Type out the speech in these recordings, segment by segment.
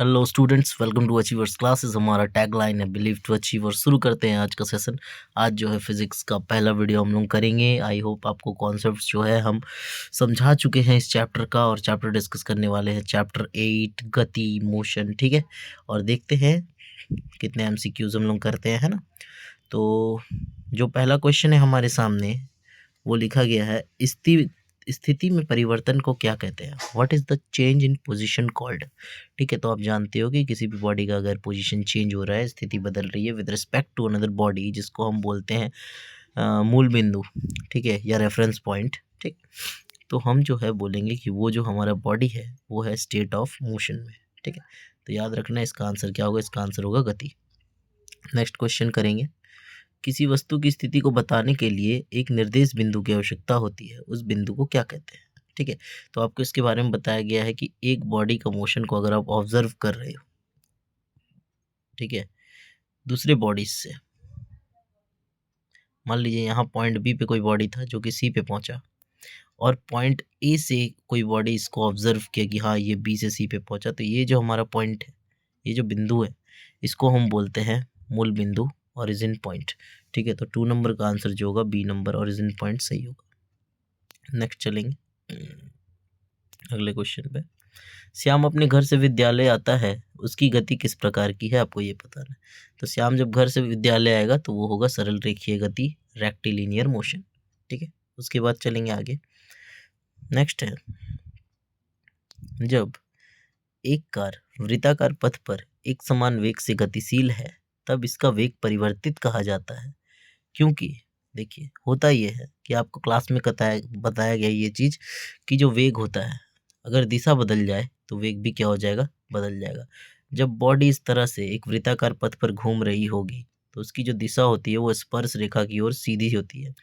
Hello students, welcome to achievers classes. हमारा tagline है believe to achiever. शुरू करते हैं आज का सेशन। आज जो है फिजिक्स का पहला वीडियो हम लोग करेंगे। आई होप आपको कॉन्सेप्ट्स जो है हम समझा चुके हैं इस चैप्टर का, और चैप्टर डिस्कस करने वाले हैं चैप्टर 8 गति मोशन। ठीक है, और देखते हैं कितने एमसीक्यूज हम लोग करते हैं, है ना। तो जो पहला क्वेश्चन है हमारे सामने वो लिखा गया है, स्थिति में परिवर्तन को क्या कहते हैं? What is the change in position called? ठीक है, तो आप जानते हो कि किसी भी बॉडी का अगर पोजीशन चेंज हो रहा है, स्थिति बदल रही है with respect to another body, जिसको हम बोलते हैं मूल बिंदु, ठीक है, या रेफरेंस पॉइंट। ठीक, तो हम जो है बोलेंगे कि वो जो हमारा बॉडी है वो है स्टेट ऑफ मोशन में। ठीक है, तो याद रखना इसका आंसर क्या होगा। इसका आंसर होगा गति। नेक्स्ट क्वेश्चन करेंगे। किसी वस्तु की स्थिति को बताने के लिए एक निर्देश बिंदु की आवश्यकता होती है, उस बिंदु को क्या कहते हैं? ठीक है, तो आपको इसके बारे में बताया गया है कि एक बॉडी का मोशन को अगर आप ऑब्जर्व कर रहे हो, ठीक है, दूसरे बॉडीज से, मान लीजिए यहाँ पॉइंट बी पे कोई बॉडी था जो कि सी पे पहुंचा, और पॉइंट ए से कोई बॉडी इसको ऑब्जर्व किया कि हाँ ये बी से सी पे पहुंचा, तो ये जो हमारा पॉइंट है, ये जो बिंदु है, इसको हम बोलते हैं मूल बिंदु, ओरिजिन पॉइंट। ठीक है, तो 2 नंबर का आंसर जो होगा बी नंबर, ओरिजिन पॉइंट सही होगा। नेक्स्ट चलेंगे अगले क्वेश्चन पे। श्याम अपने घर से विद्यालय आता है, उसकी गति किस प्रकार की है? आपको ये पता है। तो श्याम जब घर से विद्यालय आएगा तो वो होगा सरल रेखीय गति, रेक्टिलिनियर मोशन। ठीक है, उसके बाद चलेंगे आगे। नेक्स्ट है, जब एक कार वृत्ताकार पथ पर एक समान वेग से गतिशील है तब इसका वेग परिवर्तित कहा जाता है, क्योंकि देखिए होता ये है कि आपको क्लास में बताया गया ये चीज़ कि जो वेग होता है अगर दिशा बदल जाए तो वेग भी क्या हो जाएगा, बदल जाएगा। जब बॉडी इस तरह से एक वृत्ताकार पथ पर घूम रही होगी तो उसकी जो दिशा होती है वो स्पर्श रेखा की ओर सीधी होती है।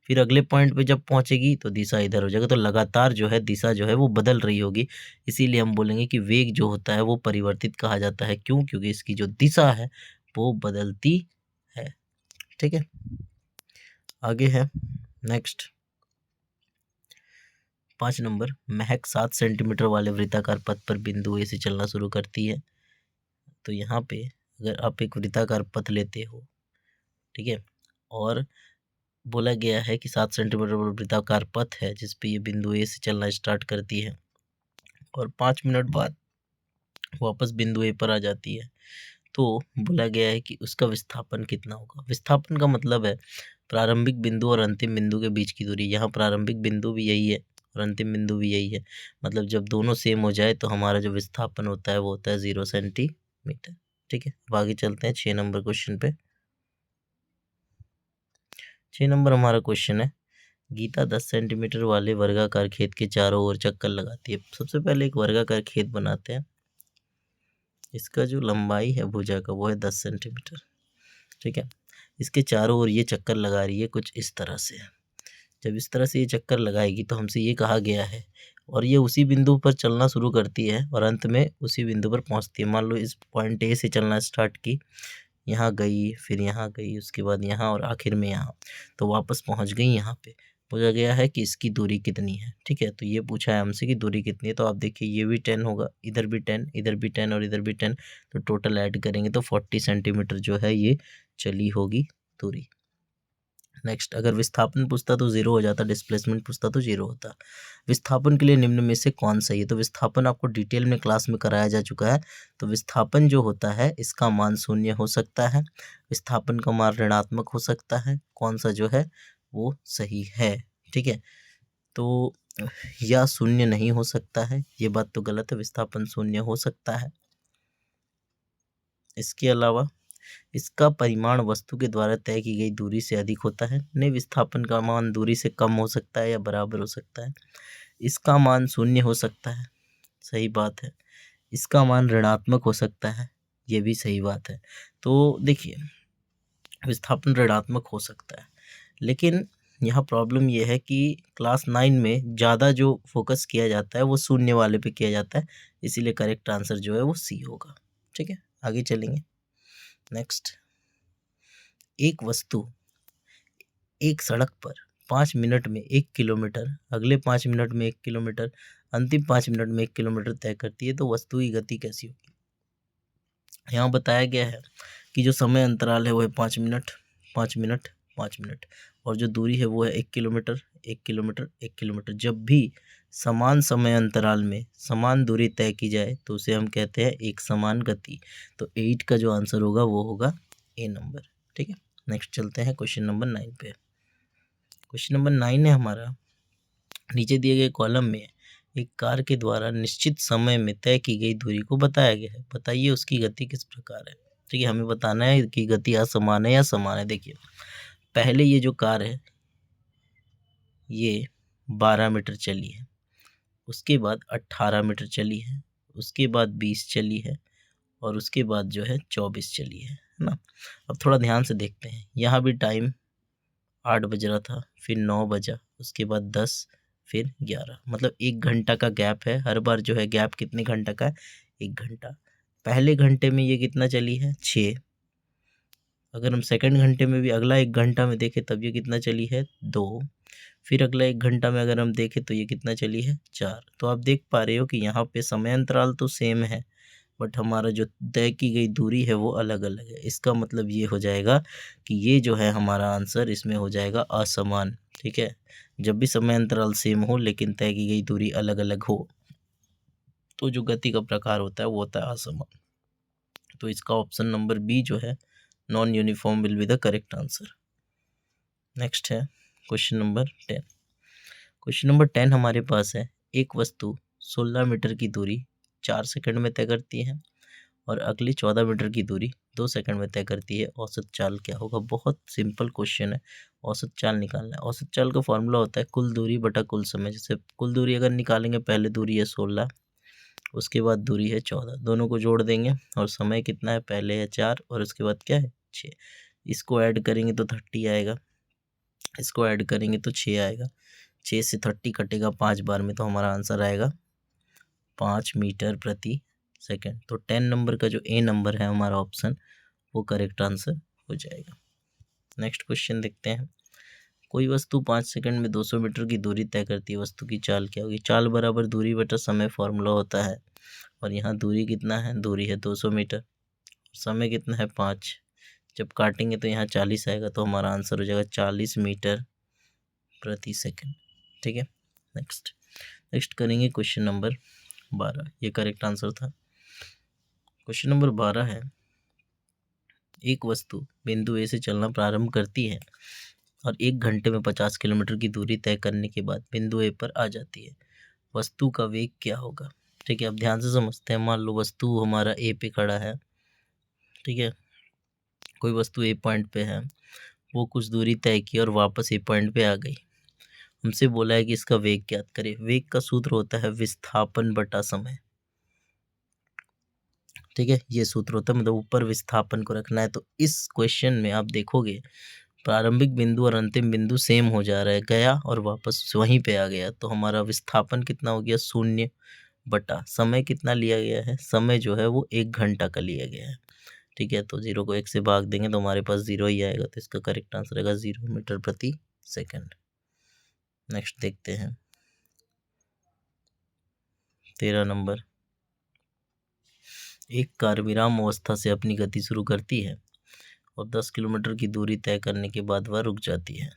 फिर अगले पॉइंट पे जब पहुंचेगी तो दिशा इधर हो जाएगा, तो लगातार जो है दिशा जो है वो बदल रही होगी। इसीलिए हम बोलेंगे कि वेग जो होता है वो परिवर्तित कहा जाता है। क्यों? क्योंकि इसकी जो दिशा है वो बदलती है। ठीक है, आगे है नेक्स्ट 5 नंबर। महक 7 सेंटीमीटर वाले वृत्ताकार पथ पर बिंदु ए से चलना शुरू करती है। तो यहाँ पे अगर आप एक वृत्ताकार पथ लेते हो, ठीक है, और बोला गया है कि 7 सेंटीमीटर वाला वृत्ताकार पथ है जिस पे ये बिंदु ए से चलना स्टार्ट करती है और 5 मिनट बाद वापस बिंदु ए पर आ जाती है, तो बोला गया है कि उसका विस्थापन कितना होगा। विस्थापन का मतलब है प्रारंभिक बिंदु और अंतिम बिंदु के बीच की दूरी। यहाँ प्रारंभिक बिंदु भी यही है और अंतिम बिंदु भी यही है, मतलब जब दोनों सेम हो जाए तो हमारा जो विस्थापन होता है वो होता है 0 सेंटीमीटर। ठीक है, अब आगे चलते हैं 6 नंबर क्वेश्चन पे। 6 नंबर हमारा क्वेश्चन है, गीता 10 सेंटीमीटर वाले वर्गाकार खेत के चारों ओर चक्कर लगाती है। सबसे पहले एक वर्गाकार खेत बनाते हैं। इसका जो लंबाई है भुजा का वो है 10 सेंटीमीटर। ठीक है, इसके चारों ओर ये चक्कर लगा रही है कुछ इस तरह से। जब इस तरह से ये चक्कर लगाएगी तो हमसे ये कहा गया है, और ये उसी बिंदु पर चलना शुरू करती है और अंत में उसी बिंदु पर पहुंचती है। मान लो इस पॉइंट ए से चलना स्टार्ट की, यहाँ गई, फिर यहाँ गई, उसके बाद यहाँ, और आखिर में यहाँ, तो वापस पहुँच गई यहाँ पे। पूछा गया है कि इसकी दूरी कितनी है। ठीक है, तो ये पूछा है हमसे कि दूरी कितनी है। तो आप देखिए ये भी 10 होगा, इधर भी 10, इधर भी 10 और इधर भी 10, तो टोटल ऐड करेंगे तो 40 सेंटीमीटर जो है ये चली होगी दूरी। नेक्स्ट, अगर विस्थापन पूछता तो 0 हो जाता, डिस्प्लेसमेंट पूछता तो 0 होता। विस्थापन के लिए निम्न में से कौन सही है? तो विस्थापन आपको डिटेल में क्लास में कराया जा चुका है। तो विस्थापन जो होता है इसका मान 0 हो सकता है, विस्थापन का मान ऋणात्मक हो सकता है। कौन सा जो है वो सही है? ठीक है, तो या 0 नहीं हो सकता है, ये बात तो गलत है, विस्थापन 0 हो सकता है। इसके अलावा इसका परिमाण वस्तु के द्वारा तय की गई दूरी से अधिक होता है। नहीं, विस्थापन का मान दूरी से कम हो सकता है या बराबर हो सकता है। इसका मान 0 हो सकता है, सही बात है। इसका मान ऋणात्मक हो सकता है, ये भी सही बात है। तो देखिए विस्थापन ऋणात्मक हो सकता है, लेकिन यहाँ प्रॉब्लम ये है कि क्लास 9 में ज़्यादा जो फोकस किया जाता है वो 0 वाले पे किया जाता है, इसीलिए करेक्ट आंसर जो है वो सी होगा। ठीक है, आगे चलेंगे। नेक्स्ट, एक वस्तु एक सड़क पर 5 मिनट में 1 किलोमीटर, अगले 5 मिनट में 1 किलोमीटर, अंतिम 5 मिनट में 1 किलोमीटर तय करती है, तो वस्तु की गति कैसी होगी? यहाँ बताया गया है कि जो समय अंतराल है वो है 5 मिनट, 5 मिनट, 5 मिनट, और जो दूरी है वो है 1 किलोमीटर, 1 किलोमीटर, 1 किलोमीटर। जब भी समान समय अंतराल में समान दूरी तय की जाए तो उसे हम कहते हैं एक समान गति। तो 8 का जो आंसर होगा वो होगा ए नंबर। ठीक है, नेक्स्ट चलते हैं क्वेश्चन नंबर 9 पे। क्वेश्चन नंबर 9 है हमारा, नीचे दिए गए कॉलम में एक कार के द्वारा निश्चित समय में तय की गई दूरी को बताया गया है, बताइए उसकी गति किस प्रकार है। ठीक है, हमें बताना है कि गति असमान है या समान है। देखिए, पहले ये जो कार है ये 12 मीटर चली है, उसके बाद 18 मीटर चली है, उसके बाद 20 चली है, और उसके बाद जो है 24 चली है ना। अब थोड़ा ध्यान से देखते हैं, यहाँ भी टाइम 8 बज रहा था, फिर 9 बजा, उसके बाद 10, फिर 11, मतलब 1 घंटा का गैप है। हर बार जो है गैप कितने घंटा का है, 1 घंटा। पहले घंटे में ये कितना चली है, 6। अगर हम सेकंड घंटे में भी अगला 1 घंटा में देखें तब ये कितना चली है, 2। फिर अगला 1 घंटा में अगर हम देखें तो ये कितना चली है, 4। तो आप देख पा रहे हो कि यहाँ पे समय अंतराल तो सेम है, बट हमारा जो तय की गई दूरी है वो अलग अलग है। इसका मतलब ये हो जाएगा कि ये जो है हमारा आंसर इसमें हो जाएगा असमान। ठीक है, जब भी समय अंतराल सेम हो लेकिन तय की गई दूरी अलग अलग हो तो जो गति का प्रकार होता है वो होता है असमान। तो इसका ऑप्शन नंबर बी जो है non uniform will be the correct answer. Next है क्वेश्चन नंबर 10। क्वेश्चन नंबर 10 हमारे पास है, एक वस्तु 16 मीटर की दूरी 4 सेकंड में तय करती है और अगली 14 मीटर की दूरी 2 सेकंड में तय करती है, औसत चाल क्या होगा। बहुत सिंपल क्वेश्चन है, औसत चाल निकालना है। औसत चाल का फॉर्मूला होता है कुल दूरी बटा कुल समय। जैसे कुल दूरी अगर निकालेंगे, पहले दूरी है 16, उसके बाद दूरी है 14, दोनों को जोड़ देंगे और समय कितना है, पहले है 4 और उसके बाद क्या है, 6। इसको ऐड करेंगे तो 30 आएगा, इसको ऐड करेंगे तो 6 आएगा, 6 से 30 कटेगा 5 बार में, तो हमारा आंसर आएगा 5 मीटर प्रति सेकंड। तो 10 नंबर का जो ए नंबर है हमारा ऑप्शन, वो करेक्ट आंसर हो जाएगा। नेक्स्ट क्वेश्चन देखते हैं, कोई वस्तु 5 सेकंड में 200 मीटर की दूरी तय करती है, वस्तु की चाल क्या होगी। चाल बराबर दूरी बटा समय फॉर्मूला होता है, और यहाँ दूरी कितना है, दूरी है 200 मीटर, समय कितना है 5। जब काटेंगे तो यहाँ 40 आएगा, तो हमारा आंसर हो जाएगा 40 मीटर प्रति सेकंड। ठीक है, नेक्स्ट करेंगे क्वेश्चन नंबर 12, ये करेक्ट आंसर था। क्वेश्चन नंबर 12 है, एक वस्तु बिंदु ए से चलना प्रारंभ करती है और 1 घंटे में 50 किलोमीटर की दूरी तय करने के बाद बिंदु ए पर आ जाती है, वस्तु का वेग क्या होगा। ठीक है, अब ध्यान से समझते हैं। मान लो वस्तु हमारा ए पे खड़ा है, ठीक है, कोई वस्तु ए पॉइंट पे है, वो कुछ दूरी तय की और वापस ए पॉइंट पे आ गई। हमसे बोला है कि इसका वेग ज्ञात करें। वेग का सूत्र होता है विस्थापन बटा समय। ठीक है, ये सूत्र होता है, मतलब ऊपर विस्थापन को रखना है। तो इस क्वेश्चन में आप देखोगे प्रारंभिक बिंदु और अंतिम बिंदु सेम हो जा रहा है, गया और वापस वहीं पे आ गया, तो हमारा विस्थापन कितना हो गया, 0 बटा समय कितना लिया गया है, समय जो है वो 1 घंटा का लिया गया है। ठीक है, तो 0 को 1 से भाग देंगे तो हमारे पास 0 ही आएगा, तो इसका करेक्ट आंसर आएगा 0 मीटर प्रति सेकंड। नेक्स्ट देखते हैं 13 नंबर, एक कार विराम अवस्था से अपनी गति शुरू करती है और 10 किलोमीटर की दूरी तय करने के बाद वह रुक जाती है,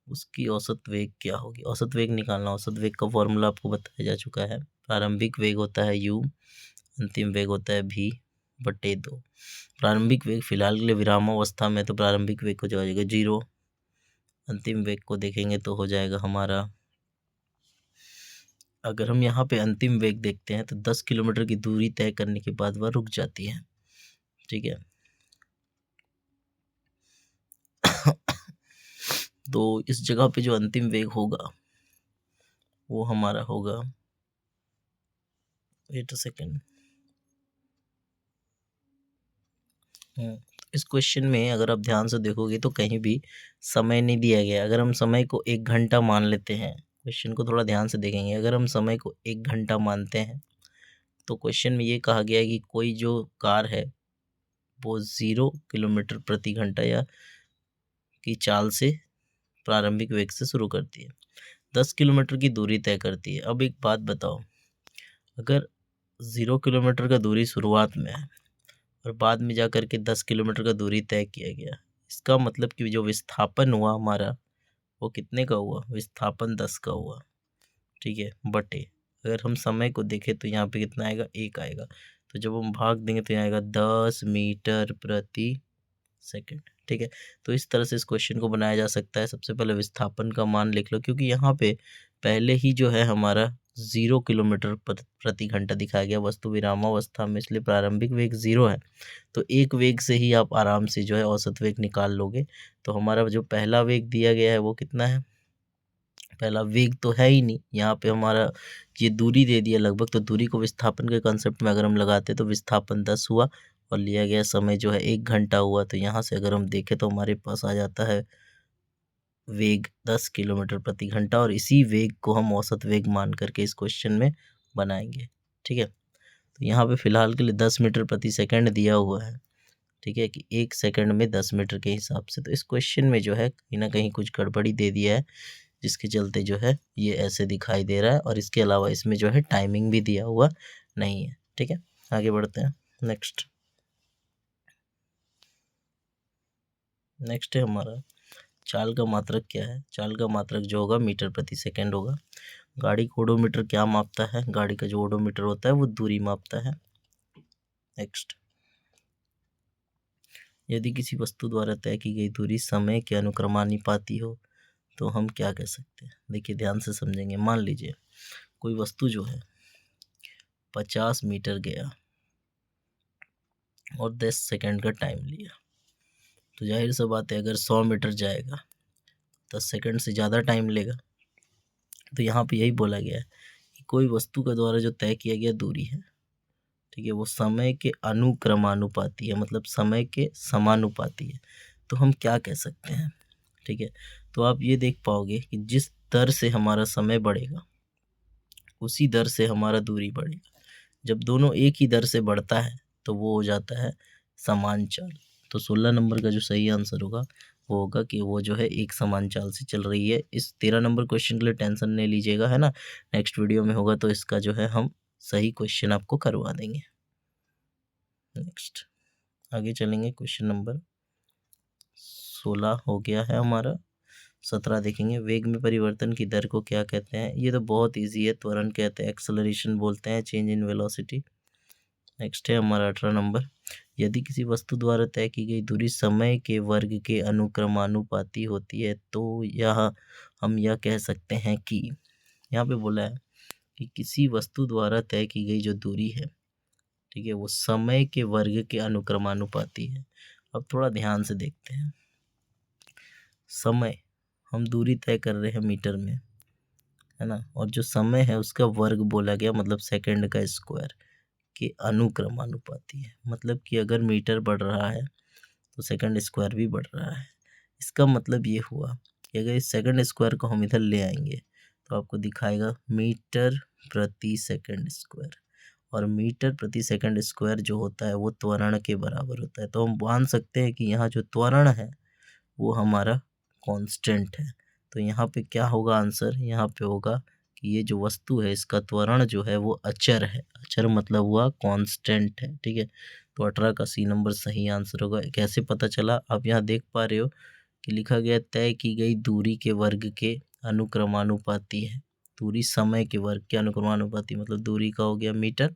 उसकी औसत वेग क्या होगी। औसत वेग निकालना, औसत वेग का फॉर्मूला आपको बताया जा चुका है। प्रारंभिक वेग होता है u, अंतिम वेग होता है v बटे 2। प्रारंभिक वेग फिलहाल के लिए विराम अवस्था में, तो प्रारंभिक वेग हो जाएगा 0, अंतिम वेग को देखेंगे तो हो जाएगा हमारा, अगर हम यहाँ पे अंतिम वेग देखते हैं तो 10 किलोमीटर की दूरी तय करने के बाद वह रुक जाती है। ठीक है, तो इस जगह पे जो अंतिम वेग होगा वो हमारा होगा, वेट अ सेकेंड, इस क्वेश्चन में अगर आप ध्यान से देखोगे तो कहीं भी समय नहीं दिया गया। अगर हम समय को 1 घंटा मान लेते हैं, क्वेश्चन को थोड़ा ध्यान से देखेंगे, अगर हम समय को 1 घंटा मानते हैं तो क्वेश्चन में ये कहा गया है कि कोई जो कार है वो 0 किलोमीटर प्रति घंटा या की चाल से प्रारंभिक वेग से शुरू करती है, 10 किलोमीटर की दूरी तय करती है। अब एक बात बताओ, अगर 0 किलोमीटर का दूरी शुरुआत में है और बाद में जा कर के 10 किलोमीटर का दूरी तय किया गया। इसका मतलब कि जो विस्थापन हुआ हमारा वो कितने का हुआ, विस्थापन 10 का हुआ, ठीक है, बटे अगर हम समय को देखें तो यहाँ पे कितना आएगा, 1 आएगा। तो जब हम भाग देंगे तो यहाँ आएगा 10 मीटर प्रति सेकंड, ठीक है। तो इस तरह से इस क्वेश्चन को बनाया जा सकता है। सबसे पहले विस्थापन का मान लिख लो, क्योंकि यहाँ पे पहले ही जो है हमारा 0 किलोमीटर प्रति घंटा दिखाया गया वस्तु विरामावस्था में, इसलिए प्रारंभिक वेग 0 है। तो एक वेग से ही आप आराम से जो है औसत वेग निकाल लोगे। तो हमारा जो पहला वेग दिया गया है वो कितना है, पहला वेग तो है ही नहीं, यहाँ पे हमारा ये दूरी दे दिया लगभग। तो दूरी को विस्थापन के कंसेप्ट में अगर हम लगाते तो विस्थापन 10 हुआ और लिया गया समय जो है 1 घंटा हुआ। तो यहाँ से अगर हम देखें तो हमारे पास आ जाता है वेग 10 किलोमीटर प्रति घंटा, और इसी वेग को हम औसत वेग मान करके इस क्वेश्चन में बनाएंगे, ठीक है। तो यहाँ पे फिलहाल के लिए 10 मीटर प्रति सेकंड दिया हुआ है, ठीक है, कि 1 सेकंड में 10 मीटर के हिसाब से। तो इस क्वेश्चन में जो है कहीं ना कहीं कुछ गड़बड़ी दे दिया है, जिसके चलते जो है ये ऐसे दिखाई दे रहा है, और इसके अलावा इसमें जो है टाइमिंग भी दिया हुआ नहीं है, ठीक है। आगे बढ़ते हैं। नेक्स्ट है हमारा चाल का मात्रक क्या है। चाल का मात्रक जो होगा मीटर प्रति सेकंड होगा। गाड़ी का ओडोमीटर क्या मापता है, गाड़ी का जो ओडोमीटर होता है वो दूरी मापता है। नेक्स्ट, यदि किसी वस्तु द्वारा तय की गई दूरी समय के अनुक्रमानुपाती हो तो हम क्या कह सकते हैं। देखिए ध्यान से समझेंगे। मान लीजिए कोई वस्तु जो है 50 मीटर गया और 10 सेकंड का टाइम लिया, तो जाहिर सा बात है अगर 100 मीटर जाएगा 10 सेकंड से ज़्यादा टाइम लेगा। तो यहाँ पे यही बोला गया है कि कोई वस्तु के द्वारा जो तय किया गया दूरी है, ठीक है, वो समय के अनुक्रमानुपाती है, मतलब समय के समानुपाती है। तो हम क्या कह सकते हैं, ठीक है। तो आप ये देख पाओगे कि जिस दर से हमारा समय बढ़ेगा उसी दर से हमारा दूरी बढ़ेगा। जब दोनों एक ही दर से बढ़ता है तो वो हो जाता है समान चाल। तो 16 नंबर का जो सही आंसर होगा वो होगा कि वो जो है एक समान चाल से चल रही है। इस 13 नंबर क्वेश्चन के लिए टेंशन नहीं लीजिएगा, है ना। नेक्स्ट वीडियो में होगा तो इसका जो है हम सही क्वेश्चन आपको करवा देंगे। नेक्स्ट आगे चलेंगे। क्वेश्चन नंबर 16 हो गया है हमारा। 17 देखेंगे। वेग में परिवर्तन की दर को क्या कहते हैं। ये तो बहुत इजी है, त्वरण कहते हैं, एक्सेलरेशन बोलते हैं, चेंज इन वेलोसिटी। नेक्स्ट है हमारा 18 नंबर। यदि किसी वस्तु द्वारा तय की गई दूरी समय के वर्ग के अनुक्रमानुपाती होती है तो यह हम यह कह सकते हैं कि, यहाँ पे बोला है कि किसी वस्तु द्वारा तय की गई जो दूरी है, ठीक है, वो समय के वर्ग के अनुक्रमानुपाती है। अब थोड़ा ध्यान से देखते हैं। समय, हम दूरी तय कर रहे हैं मीटर में, है ना, और जो समय है उसका वर्ग बोला गया, मतलब सेकंड का स्क्वायर के अनुक्रमानुपाती है। मतलब कि अगर मीटर बढ़ रहा है तो सेकंड स्क्वायर भी बढ़ रहा है। इसका मतलब ये हुआ कि अगर इस सेकंड स्क्वायर को हम इधर ले आएंगे तो आपको दिखाएगा मीटर प्रति सेकंड स्क्वायर, और मीटर प्रति सेकंड स्क्वायर जो होता है वो त्वरण के बराबर होता है। तो हम मान सकते हैं कि यहाँ जो त्वरण है वो हमारा कांस्टेंट है। तो यहाँ पे क्या होगा आंसर, यहाँ पे होगा कि ये जो वस्तु है इसका त्वरण जो है वो अचर है। अचर मतलब हुआ कांस्टेंट है, ठीक है। तो 18 का सी नंबर सही आंसर होगा। कैसे पता चला, आप यहाँ देख पा रहे हो कि लिखा गया तय की गई दूरी के वर्ग के अनुक्रमानुपाती है। दूरी समय के वर्ग के अनुक्रमानुपाती, मतलब दूरी का हो गया मीटर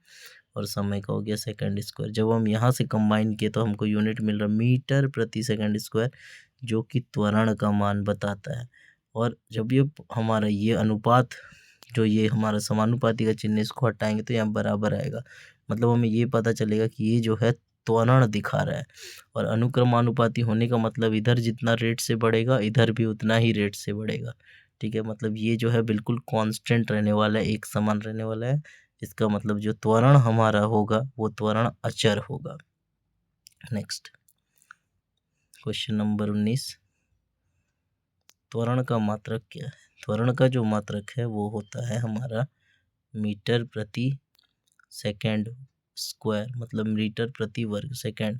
और समय का हो गया सेकंड स्क्वायर। जब हम यहाँ से कंबाइन किए तो हमको यूनिट मिल रहा मीटर प्रति सेकंड स्क्वायर, जो कि त्वरण का मान बताता है। और जब ये हमारा ये अनुपात, जो ये हमारा समानुपाती का चिन्ह, इसको हटाएंगे तो यहाँ बराबर आएगा। मतलब हमें ये पता चलेगा कि ये जो है त्वरण दिखा रहा है। और अनुक्रमानुपाती होने का मतलब इधर जितना रेट से बढ़ेगा इधर भी उतना ही रेट से बढ़ेगा, ठीक है। मतलब ये जो है बिल्कुल कांस्टेंट रहने वाला है, एक समान रहने वाला है। इसका मतलब जो त्वरण हमारा होगा वो त्वरण अचर होगा। Next question number 19। त्वरण का मात्रक क्या है। त्वरण का जो मात्रक है वो होता है हमारा मीटर प्रति सेकंड स्क्वायर, मतलब मीटर प्रति वर्ग सेकंड,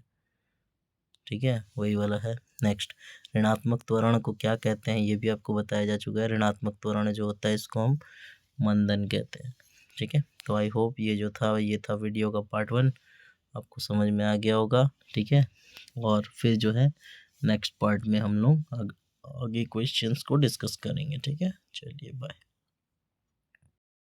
ठीक है, वही वाला है। नेक्स्ट, ऋणात्मक त्वरण को क्या कहते हैं, ये भी आपको बताया जा चुका है। ऋणात्मक त्वरण जो होता है इसको हम मंदन कहते हैं, ठीक है। तो आई होप ये जो था ये था वीडियो का पार्ट 1। आपको समझ में आ गया होगा, ठीक है। और फिर जो है नेक्स्ट पार्ट में हम लोग आगे क्वेश्चंस को डिस्कस करेंगे, ठीक है। चलिए बाय।